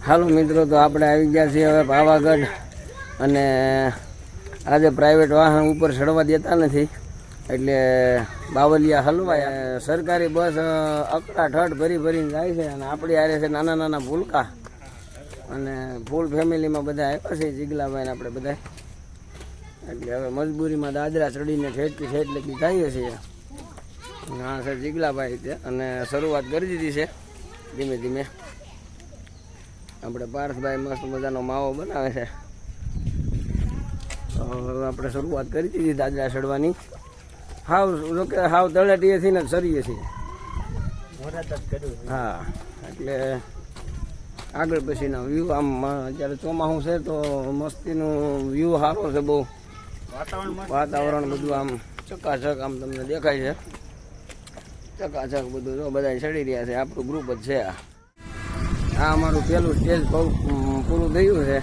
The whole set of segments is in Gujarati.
હાલો મિત્રો, તો આપણે આવી ગયા છીએ હવે પાવાગઢ. અને આજે પ્રાઇવેટ વાહન ઉપર ચડવા દેતા નથી, એટલે બાવલિયા હલવાય. સરકારી બસ અકડાઠઠ ભરીને જાય છે. અને આપણી આરે છે નાના નાના ભૂલકા, અને ફૂલ ફેમિલીમાં બધા આવ્યા છે, જીગલાભાઈ આપણે બધા. એટલે હવે મજબૂરીમાં દાદરા ચડીને ઠેઠથી ઠેઠ લગી જઈએ છીએ. હા સર, જીગલાભાઈ છે. અને શરૂઆત કરી દીધી છે ધીમે ધીમે. આપણે પાર્થભાઈ મસ્ત મજાનો માવો બનાવે છે. તો આપણે શરૂઆત કરી દીધી દાદરા ચડવાની. હાવ તળેટીએથી ને ચરીએ છીએ. હા, એટલે આગળ પછીના વ્યૂ આમ અત્યારે ચોમાસું છે તો મસ્તીનું વ્યૂ સારો છે બહુ. વાતાવરણ બધું આમ ચકાચક આમ તમને દેખાય છે. ચકાચક બધું જો બધા ચડી રહ્યા છે. આપણું ગ્રુપ જ છે. આ અમારું પહેલું સ્ટેજ પૂરું થયું છે.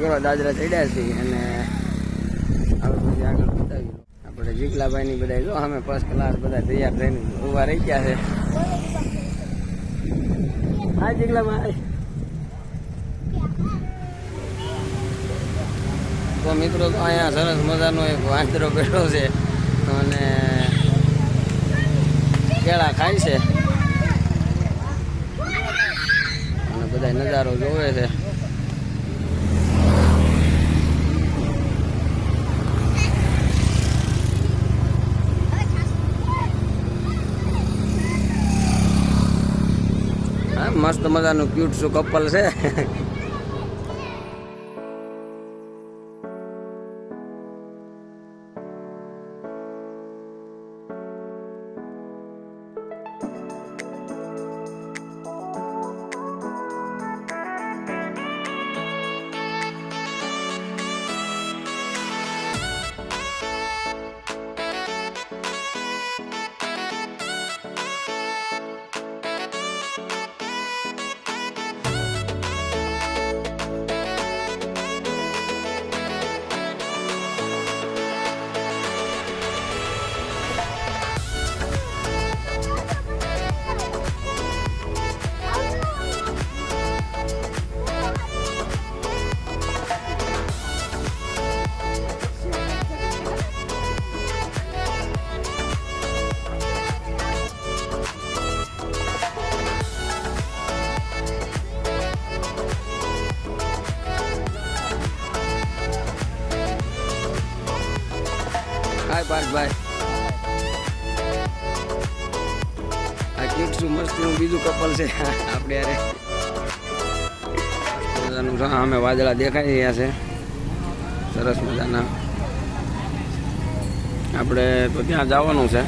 એવા દાદરા ચડ્યા છીએ. અને હવે પછી આગળ બતાવ્યું આપણે જીગલાભાઈની બધા જો અમે ફર્સ્ટ ક્લાસ બધા તૈયાર થઈને ઊભા રહી ગયા છે. હા જીગલાભાઈ. તો મિત્રો, તો અહીંયા સરસ મજાનો એક વાંદરો બેઠો છે અને કેળા ખાય છે અને બધા નજારો જોવે છે. હા, મસ્ત મજાનું ક્યુટ શું કપલ છે. હાય પાર્થભાઈ. આ ક્યુટ શું મસ્તીનું બીજું કપલ છે આપણે યારે. મજાનું અમે વાદળા દેખાઈ રહ્યા છે સરસ મજાના. આપણે તો ત્યાં જવાનું છે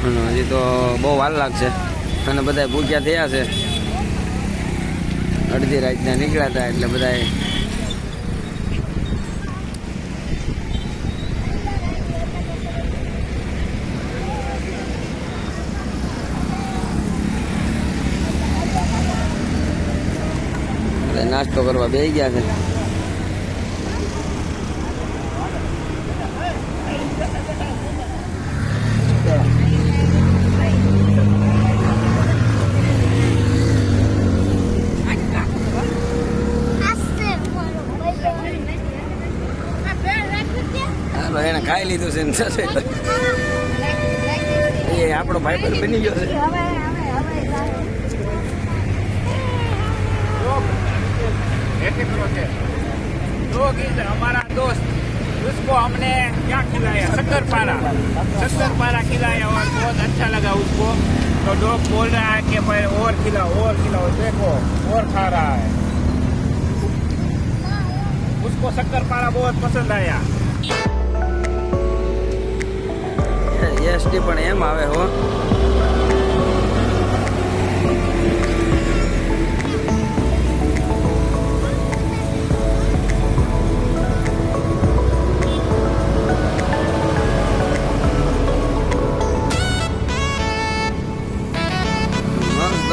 અને હજી તો બહુ વાર લાગશે. અને બધા ભૂખ્યા થયા છે. અડધી રાતના નીકળ્યા હતા એટલે બધા નાસ્તો કરવા બેસી ગયા છે. હાલો, એને ખાઈ લીધું છે એ આપણો ભાઈ પણ બની ગયો છે. लोग हमारा दोस्त उसको हमने क्या खिलाया, शक्कर खिलाया और बहुत अच्छा लगा उसको. तो डॉग बोल रहा है कि भाई और खिलाओ. देखो और खा रहा है. उसको शक्कर पारा बहुत पसंद आया. એસટી પણ એમ આવે હો.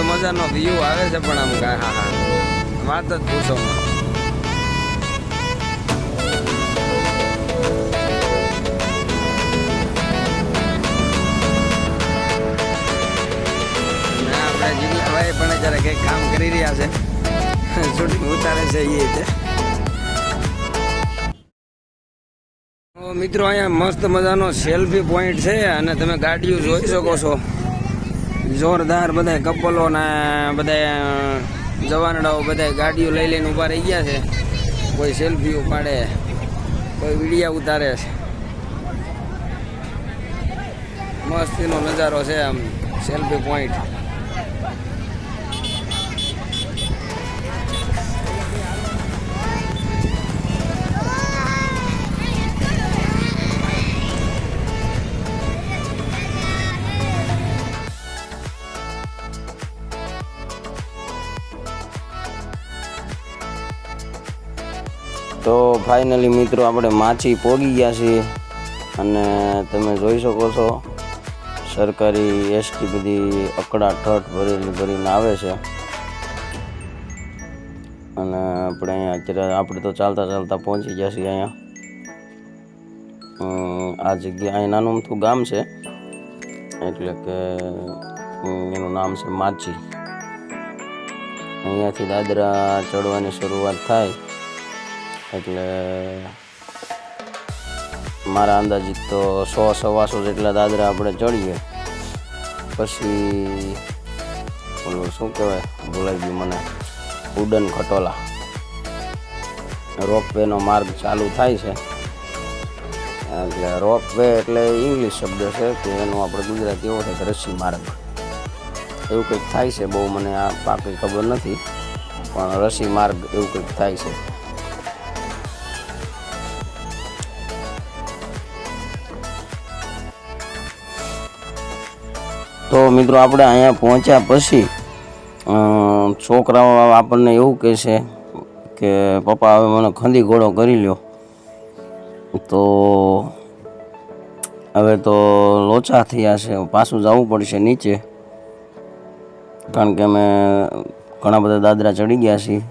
મજાનો વ્યૂ આવે છે પણ આમ હા વાત જ પૂછો. આપણે જીગલાભાઈ પણ અત્યારે કંઈક કામ કરી રહ્યા છે. શૂટિંગ ઉતારે છે એ રીતે. તો મિત્રો અહીંયા મસ્ત મજાનો સેલ્ફી પોઈન્ટ છે અને તમે ગાડીઓ જોઈ શકો છો. જોરદાર બધા કપલો ને બધા જવાનડાઓ બધા ગાડીઓ લઈ લઈને ઊભા રહી ગયા છે. કોઈ સેલ્ફી પાડે, કોઈ વિડીયા ઉતારે છે. મસ્તીનો નજારો છે આમ સેલ્ફી પોઈન્ટ. તો ફાઇનલી મિત્રો આપણે માછી પોગી ગયા છીએ અને તમે જોઈ શકો છો સરકારી એસટી બધી અકડા ઠઠ ભરીને આવે છે. અને આપણે અહીંયા અત્યારે આપણે તો ચાલતા પહોંચી ગયા છીએ અહીંયા. આ જગ્યા અહીં નાનું અમથું ગામ છે એટલે કે એનું નામ છે માછી. અહીંયાથી દાદરા ચડવાની શરૂઆત થાય એટલે મારા અંદાજિત તો 100-125 જેટલા દાદરા આપણે ચડીએ. પછી ઓલું શું કહેવાય, ભૂલાઈ ગયું મને, ઉડન ખટોલા રોપવેનો માર્ગ ચાલુ થાય છે. એટલે રોપવે એટલે ઇંગ્લિશ શબ્દ છે કે એનું આપણે ગુજરાતી એવો થાય કે રસ્સી માર્ગ એવું કંઈક થાય છે. બહુ મને આ પાકી ખબર નથી પણ રસ્સી માર્ગ એવું કંઈક થાય છે. તો મિત્રો આપણે અહીંયા પહોંચ્યા પછી છોકરાઓ આપણને એવું કહે છે કે પપ્પા હવે મને ખંદી ઘોડો કરી લ્યો. તો હવે તો લોચા થયા છે, પાછું જવું પડશે નીચે કારણ કે અમે ઘણા બધા દાદરા ચડી ગયા છીએ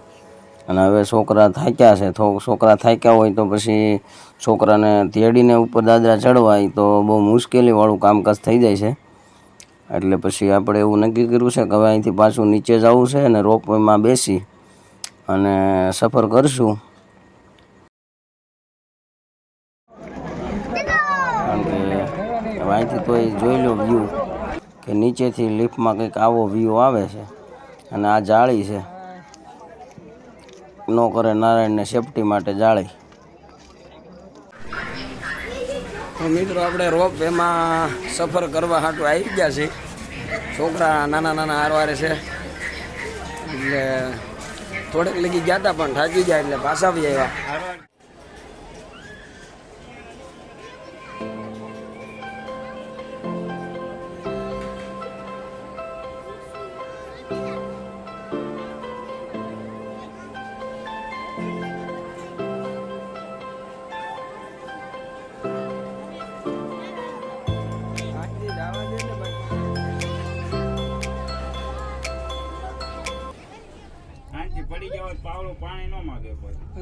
અને હવે છોકરા થાક્યા છે. છોકરા થાક્યા હોય તો પછી છોકરાને તેડીને ઉપર દાદરા ચડવાય તો બહુ મુશ્કેલીવાળું કામકાજ થઈ જાય છે. એટલે પછી આપણે એવું નક્કી કર્યું છે કે હવે અહીંથી પાછું નીચે જવું છે અને રોપવેમાં બેસી અને સફર કરશું. કારણ કે હવે અહીંથી તો એ જોઈ લો વ્યૂ કે નીચેથી લિફ્ટમાં કંઈક આવો વ્યૂ આવે છે અને આ જાળી છે. ન કરે નારાયણને સેફટી માટે જાળી. તો મિત્રો આપણે રોપવેમાં સફર કરવા હાટું આવી ગયા છીએ. છોકરા નાના હારવારે છે એટલે થોડેક લગી ગયા હતા પણ થાકી ગયા એટલે પાછા આવી આવ્યા.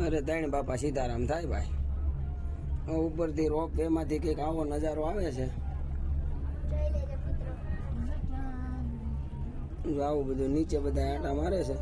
અરે ત્રણ બાપા સીતારામ થાય ભાઈ. ઉપરથી રોપ વે માંથી કંઈક આવો નજારો આવે છે. આવું બધું નીચે બધા આંટા મારે છે.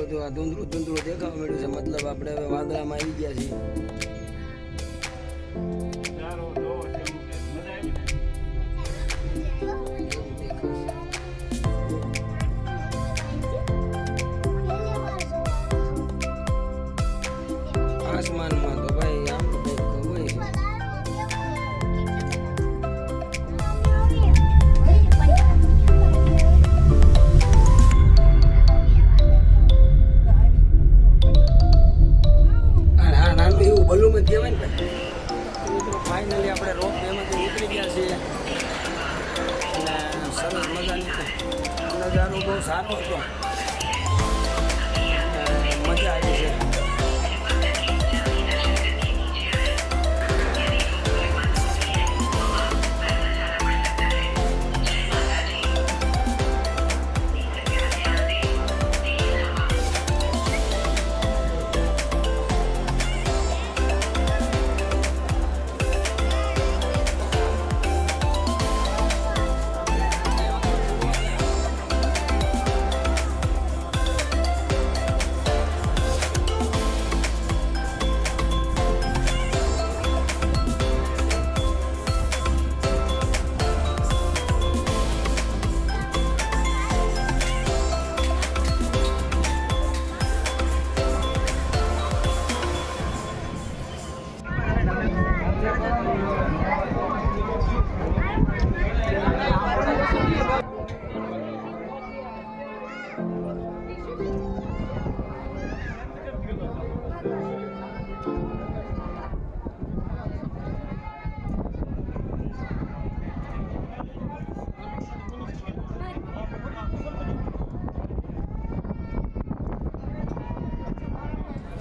બધું આ ધૂંધળું દેખાવા મળ્યું છે. મતલબ આપણે હવે વાદળામાં આવી ગયા છીએ. નજારો બહુ સારો હતો. મજા આવી છે.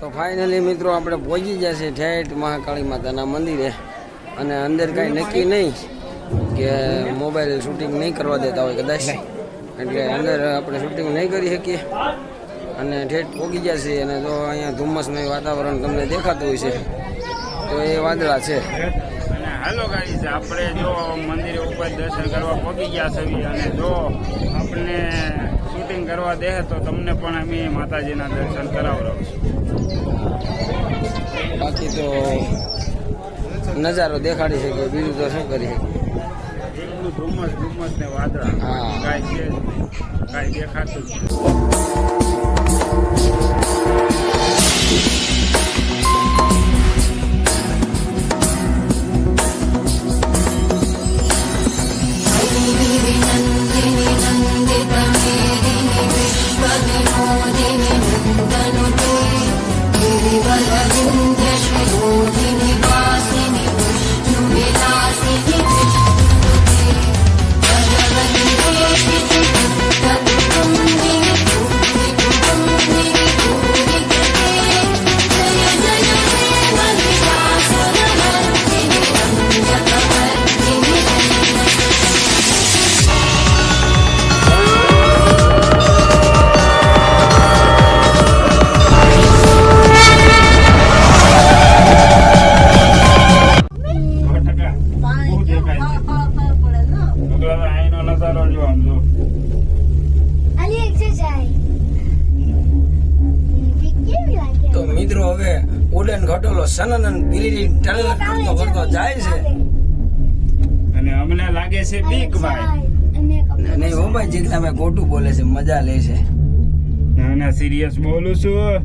તો ફાઇનલી મિત્રો આપણે પહોંચી ગયા છે ઠેઠ મહાકાળી માતાના મંદિરે. અને અંદર કાંઈ નક્કી નહીં કે મોબાઈલ શૂટિંગ નહીં કરવા દેતા હોય કદાચ, એટલે અંદર આપણે શૂટિંગ નહીં કરી શકીએ. અને ઠેઠ પહોંચી ગયા છે. અને તો અહીંયા ધુમ્મસમય વાતાવરણ તમને દેખાતું હોય છે, તો એ વાદળા છે. અને હાલો ગાઈસ, આપણે જો મંદિરે ઉપર દર્શન કરવા પહોંચી ગયા છે. અને જો આપણે શૂટિંગ કરવા દે તો તમને પણ અમે માતાજીના દર્શન કરાવડાવશું. બાકી તો નજારો દેખાડી શકીએ, બીજું તો શું કરી શકીએ. એટલું ધુમ્મસ ને વાદળા, હા. કાંઈ દેખાતું જ નથી. તો મિત્રો હવે ઉડન ખટોલો સનન બિલીની ટનલ કરતો કરતો જાય છે. અને અમને લાગે છે બીક ભાઈ. નહીં હો ભાઈ, જેટલા મેં ખોટું બોલે છે, મજા લે છે. ના સિરિયસ બોલું છું.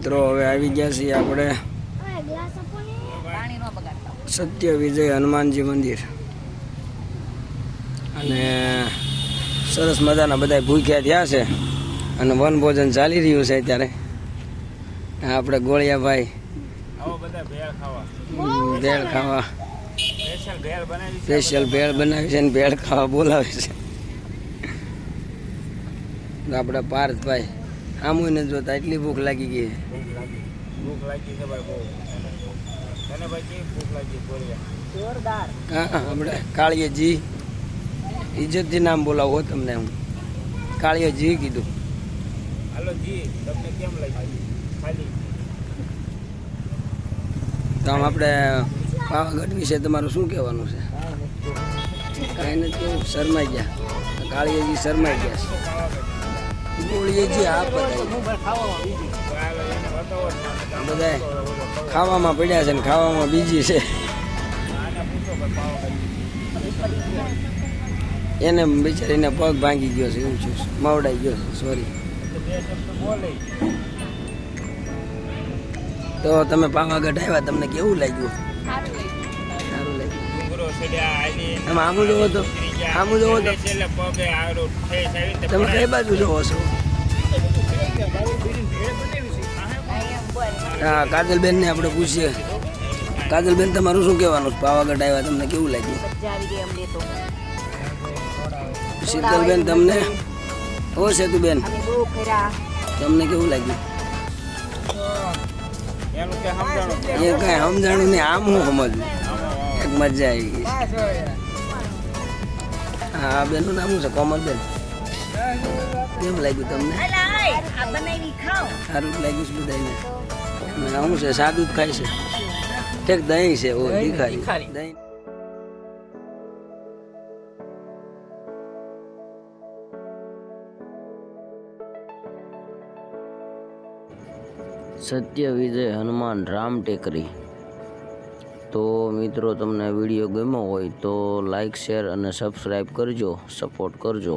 મિત્રો હવે આવી ગયા છીએ આપણે સત્ય વિજય હનુમાનજી મંદિર અને સરસ મજાના બધા ભૂખ્યા થયા છે અને વનભોજન ચાલી રહ્યું છે અત્યારે. આપણે ગોળિયાભાઈ આવો બધા ભેળ ખાવા ભેળ ખાવા સ્પેશિયલ ભેળ બનાવી છે. સ્પેશિયલ ભેળ બનાવી છે ને ભેળ ખાવા બોલાવે છે. આપણા પાર્થભાઈ આમુને જોતા એટલી ભૂખ લાગી ગઈ. ભૂખ લાગી છે ભાઈ બહુ. તને ભાઈ કેવી ભૂખ લાગી બોલ્યા? હા આપણે કાળીયજી ઇજ્જતથી નામ બોલાવો તમને હું કાળીયજી કીધું. હાલો જી, તમને કેમ લાગી? ખાલી તો આમ આપણે પાવાગઢ વિશે તમારું શું કહેવાનું છે? કાંઈ નથી કેવું, શરમાઈ ગયા કાળીયજી, શરમાઈ ગયા છે. ગોળીએજી આ બધા ખાવામાં પડ્યા છે ને ખાવામાં બીજી છે. એને બિચારીને પગ ભાંગી ગયો છે, એવું છે, મવડાઈ ગયો છે, સોરી. તો તમે પાવાગઢ આવ્યા, તમને કેવું લાગ્યું? સારું લાગ્યું. તમે આમું જોવો તો આમું જોવો તો તમે કઈ બાજુ જોવો છો? હા, કાજલબેન ને આપણે પૂછીએ. કાજલબેન, તમારું શું કહેવાનું? પાવાગઢ આવ્યા, તમને કેવું લાગ્યું? શીતલબેન, તમને? ઓ સેતુબેન, તમને કેવું લાગ્યું? એ કઈ સમજાણું નહીં, આમ હું સમજવું, એક મજા આવી ગઈ. હા, બેનનું નામ શું છે? કોમલબેન, કેમ લાગ્યું તમને? સારું લાગ્યું છે બધાને? શું છે, સાદું જ ખાય છે? ઠીક, દહીં છે, ઓ તીખારી દહીં. સત્ય વિજય હનુમાન રામ ટેકરી. તો મિત્રો, તમને વિડીયો ગમ્યો હોય તો લાઈક, શેર અને સબસ્ક્રાઈબ કરજો, સપોર્ટ કરજો.